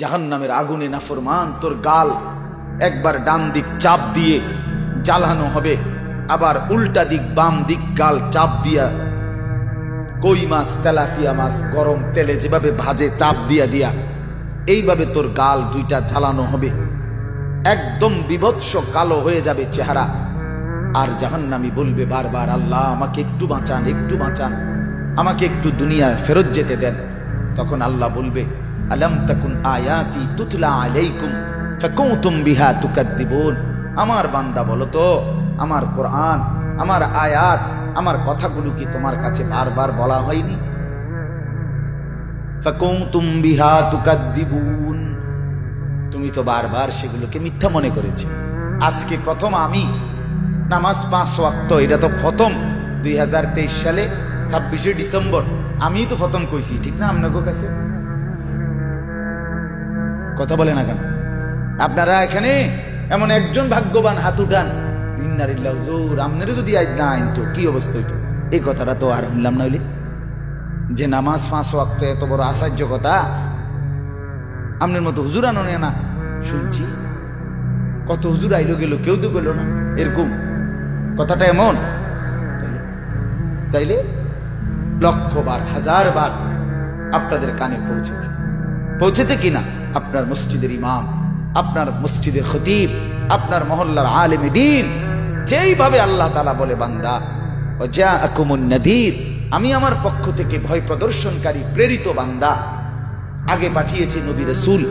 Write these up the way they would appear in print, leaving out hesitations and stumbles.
জাহান্নামের আগুনে নাফরমান তোর গাল একবার ডান দিক চাপ দিয়ে জ্বালানো হবে, আবার উল্টা দিক বাম দিক গাল চাপ দিয়া কই মাছ তেলাপিয়া মাছ গরম তেলে যেভাবে ভাজে চাপ দিয়া দিয়া এইভাবে তোর গাল দুইটা জ্বালানো হবে, একদম বিভৎস কালো হয়ে যাবে চেহারা। আর জাহান্নামী বলবে বারবার, আল্লাহ আমাকে একটু বাঁচান, একটু বাঁচান, আমাকে একটু দুনিয়া ফেরত যেতে দেন। তখন আল্লাহ বলবে, আলাম তাকুন আয়াতি তুতলা আলাইকুম ফাকুনতুম বিহা তুকাদ্দিবুন। আমার বান্দা বলো তো, আমার কোরআন, আমার আয়াত, আমার কথাগুলো কি তোমার কাছে বারবার বলা হয়নি? ফাকুনতুম বিহা তুকাদ্দিবুন, তুমি তো বারবার সেগুলোকে মিথ্যা মনে করেছ। আজকে প্রথম আমি নামাজ 5 ওয়াক্ত, এটা তো প্রথম 2023 সালে 26শে ডিসেম্বর আমি তো প্রথম কইছি, ঠিক না? আপনাদের কাছে কথা বলে না কেন? আপনারা এখানে এমন একজন ভাগ্যবান হাত উঠান, ইন্নালিল্লাহি ওয়া হুজুর আমনেরও যদি আজ না আইন তো কি অবস্থা হইতো। এই কথাটা তো আর শুনলাম না হইলে, যে নামাজ 5 ওয়াক্ত এত বড় আশ্চর্য কথা, আপনার মতো হুজুর আনো না শুনছি। কত হুজুর আইলো গেল, কেউ তো গেল না, এরকম কথাটা এমন। তাইলে লক্ষবার হাজারবার আপনাদের কানে পৌঁছেছে, পৌঁছেছে কিনা? আপনার মসজিদের ইমাম, আপনার মসজিদের খতিব, আপনার মহল্লার আলেমে দ্বীন যেইভাবে আল্লাহ তাআলা বলে, বান্দা ওয়াজাআকুমুন নাযীর, আমি আমার পক্ষ থেকে ভয় প্রদর্শনকারী প্রেরিত বান্দা। আগে পাঠিয়েছি নবী রাসূল,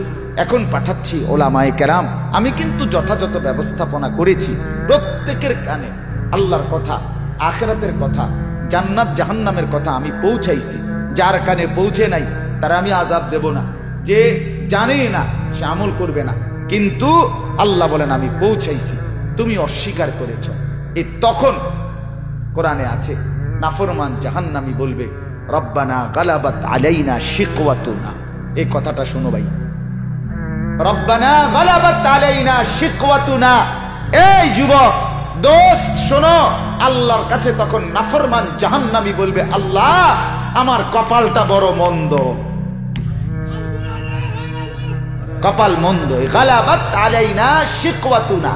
এখন পাঠাচ্ছি ওলামায়ে কেরাম। আমি কিন্তু যথাযথ ব্যবস্থাপনা করেছি, প্রত্যেকের কানে আল্লাহর কথা, আখিরাতের কথা, জান্নাত জাহান্নামের কথা আমি পৌঁছাইছি। যার কানে পৌঁছে নাই তারা আমি আযাব দেব না, যে জানে না সে আমল করবে না, কিন্তু আল্লাহ বলেন আমি পৌঁছাইছি, তুমি অস্বীকার করেছ। এই তখন কোরআনে আছে, নাফরমান জাহান্নামী বলবে, রব্বানা গালাবাত আলাইনা শিকওয়াতুনা। এই কথাটা শোনো ভাই, রব্বানা গালাবাত আলাইনা শিকওয়াতুনা। এই যুবক দোস্ত শোনো, আল্লাহর কাছে তখন নাফরমান জাহান্নামী বলবে, আল্লাহ আমার কপালটা বড় মন্দ, কপাল মন্দ। গালাবাত আলাইনা শিকওয়াতুনা,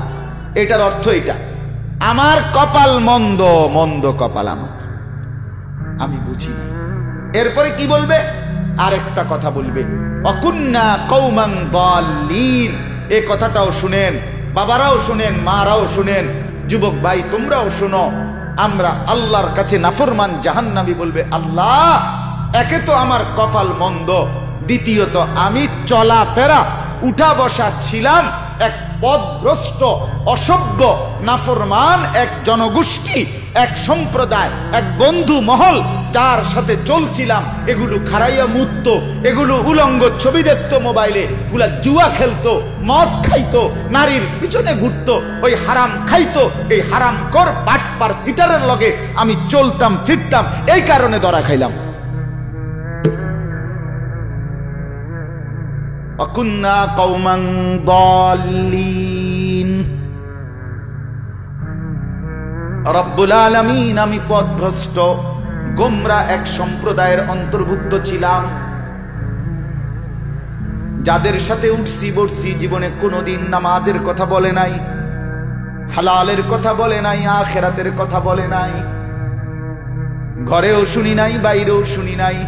এটার অর্থ এটা, আমার কপাল মন্দ, মন্দ কপাল আমার, আমি বুঝি না। এরপরে কি বলবে? আরেকটা কথা বলবে, অকুন্না কওমান দাল্লিন। এই কথাটাও শুনেন, বাবারাও শুনেন, মারাও শুনেন, যুবক ভাই তোমরাও শোনো। আমরা আল্লাহর কাছে নাফরমান জাহান্নামী বলবে, আল্লাহ একে তো আমার কপাল মন্দ, দ্বিতীয়ত আমি চলাফেরা উঠা বসা ছিলাম এক পথভ্রষ্ট অসভ্য নাফরমান এক জনগোষ্ঠী, এক সম্প্রদায়, এক বন্ধু মহল, যার সাথে চলছিলাম এগুলো খারাইয়া মুতত, এগুলো উলঙ্গ ছবি দেখতো মোবাইলে, এগুলা জুয়া খেলতো, মদ খাইতো, নারীর পিছনে ঘুরতো, ওই হারাম খাইতো। এই হারাম কর বাটপার সিটারের লগে আমি চলতাম ফিরতাম, এই কারণে ধরা খাইলাম। অকুন্না কওমান দাল্লিন। রব্বুল আলামিন, আমি পথভ্রষ্ট গোমরা এক সম্প্রদায়ের অন্তর্ভুক্ত ছিলাম, যাদের সাথে উঠছি বসছি জীবনে কোনোদিন নামাজের কথা বলে নাই, হালালের কথা বলে নাই, আখিরাতের কথা বলে নাই, ঘরেও শুনি নাই, বাইরেও শুনি নাই।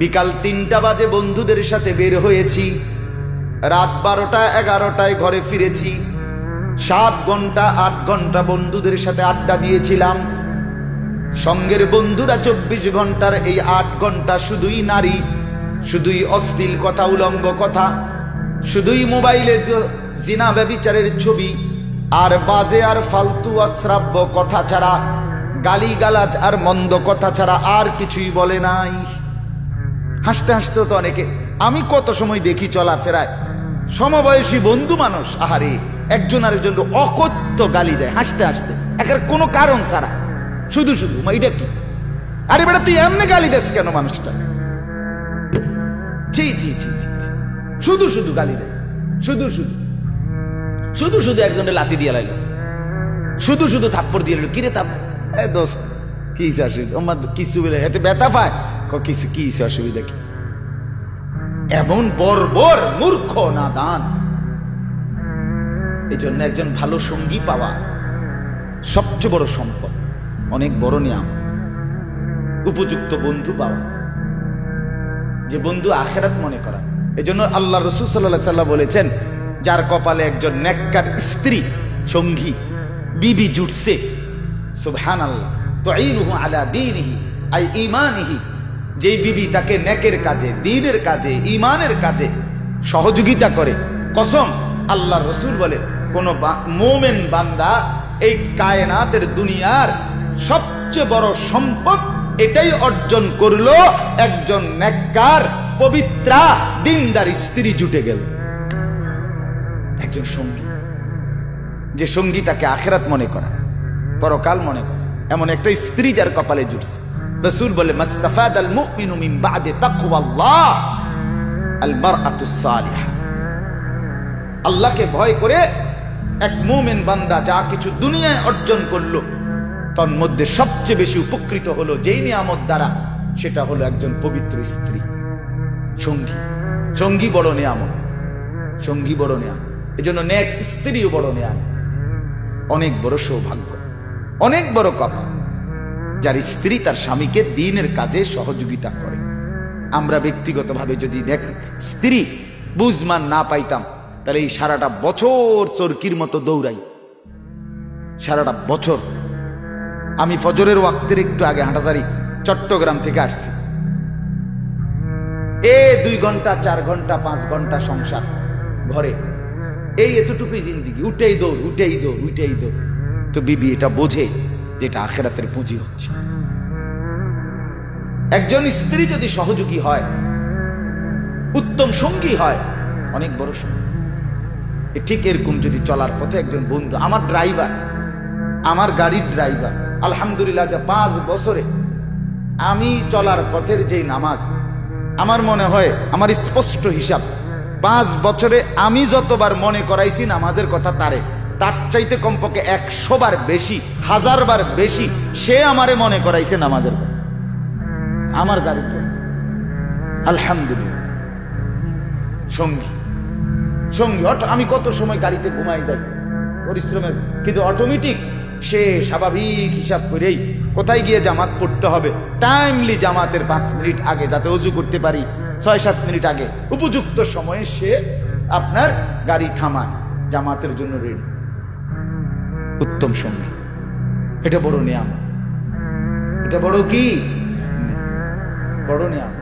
বিকাল 3টা বাজে বন্ধুদের সাথে বের হয়েছি, রাত 12টা 11টায় ঘরে ফিরেছি। 7 ঘন্টা 8 ঘন্টা বন্ধুদের সাথে আড্ডা দিয়েছিলাম। সঙ্গের বন্ধুরা 24 ঘন্টার এই 8 ঘন্টা শুধুই নারী, শুধুই অশ্লীল কথা, উলঙ্গ কথা, শুধুই মোবাইলে জিনা ব্যভিচারের ছবি আর বাজে আর ফালতু অশ্রাব্য কথা ছাড়া, গালিগালাজ আর মন্দ কথা ছাড়া আর কিছুই বলে নাই। হাসতে হাসতে তো অনেকে, আমি কত সময় দেখি চলাফেরায় সমবয়সী বন্ধু মানুষ, আহারে একজন আরেকজনকে অকথ্য গালি দেয় হাসতে হাসতে, একের কোনো কারণ ছাড়া, শুধু শুধু। এটা কি? আরে বেটা তুই এমনি গালি দেস কেন মানুষটা? ছি ছি ছি ছি, শুধু শুধু গালি দেয়, শুধু শুধু, শুধু শুধু একজনের লাথি দিয়ে লাইল, শুধু শুধু থাপ্পড় দিয়ে লাইল। কিরে থাপ্পড়? এ দোস্ত কি অসুবিধা? কিছু বলে এতে ব্যথা পায়, কিছু কি অসুবিধা কি? এমন বর্বর মূর্খ নাদান। এই জন্য একজন ভালো সঙ্গী পাওয়া সবচেয়ে বড় সম্পদ, অনেক বড় নিয়াম। উপযুক্ত বন্ধু পাওয়া, যে বন্ধু আখিরাত মনে করা। এই জন্য আল্লাহ রাসূল সাল্লাল্লাহু আলাইহি ওয়াসাল্লাম বলেছেন, যার কপালে একজন নেককার স্ত্রী সঙ্গী বিবি জুটছে, সুবহানাল্লাহ, তুঈনুহু আলা দীনিহি আই ঈমানিহি, যেই বিবি তাকে নেকের কাজে, দ্বীনের কাজে, ঈমানের কাজে সহযোগিতা করে, কসম আল্লাহর রাসূল বলে কোন মুমিন বান্দা এই কায়নাতের দুনিয়ার সবচেয়ে বড় সম্পদ এটাই অর্জন করলো, একজন নেককার পবিত্রা দিনদার স্ত্রী জুটে গেল। একজন সঙ্গী, যে সঙ্গী তাকে আখিরাত মনে করা, পরকাল মনে করা, এমন একটা স্ত্রী যার কপালে জুটছে। রাসূল বলে মাস্তাফাদাল মুমিনু মিন বা'দি তাকওয়াল্লাহ আল মারআতুস সালিহা। আল্লাহকে ভয় করে এক মুমিন বান্দা যা কিছু দুনিয়ায় অর্জন করলো, তার মধ্যে সবচেয়ে বেশি উপকৃত হলো যেই নিয়ামত দ্বারা, সেটা হলো একজন পবিত্র স্ত্রী সঙ্গী। সঙ্গী বড় নিয়ামত, সঙ্গী বড় নিয়ামত। এজন্য নেক স্ত্রীও বড় নিয়ামত, অনেক বড় সৌভাগ্য, অনেক বড় কপাল যার স্ত্রী তার স্বামীকে দ্বীনের কাজে সহযোগিতা করে। আমরা ব্যক্তিগতভাবে যদি নেক স্ত্রী বুঝমান না পাইতাম, তাহলে এই সারাটা বছর চরকির মতো দৌড়াই, সারাটা বছর। আমি ফজরের ওয়াক্তের একটু আগে হাঁটাজারি চট্টগ্রাম থেকে আসছি, 2 ঘন্টা 4 ঘন্টা 5 ঘন্টা সংসার ঘরে, এই এতটুকুই জিন্দিগি, উঠেই দৌড়, উঠেই দৌড়, উঠেই দৌড়। তো বিবি এটা বোঝে যে এটা আখিরাতের পুঁজি হচ্ছে। একজন স্ত্রী যদি সহযোগী হয়, উত্তম সঙ্গী হয়, অনেক বড় সঙ্গী। ঠিক এরকম যদি চলার পথে একজন বন্ধু, আমার ড্রাইভার, আমার গাড়ির ড্রাইভার, আলহামদুলিল্লাহ, যা 5 বছরে আমি চলার পথের যে নামাজ, আমার মনে হয়, আমার স্পষ্ট হিসাব, 5 বছরে আমি যতবার মনে করাইছি নামাজের কথা তারে, তার চাইতে কমপক্ষে 100 বার বেশি, 1000 বার বেশি সে আমারে মনে করাইছে নামাজের কথা, আমার গাড়িতে। আলহামদুলিল্লাহ, সঙ্গী সঙ্গী। আমি কত সময় গাড়িতে ঘুমাই যাই পরিশ্রমের, কিন্তু অটোমেটিক সে স্বাভাবিক হিসাব করেই কোথায় গিয়ে জামাত পড়তে হবে, টাইমলি জামাতের 5 মিনিট আগে, যাতে ওযু করতে পারি 6-7 মিনিট আগে, উপযুক্ত সময়ে সে আপনার গাড়ি থামায়, জামাতের জন্য রেডি। উত্তম সঙ্গী, এটা বড় নিয়ামত, এটা বড় কি বড় নিয়ামত।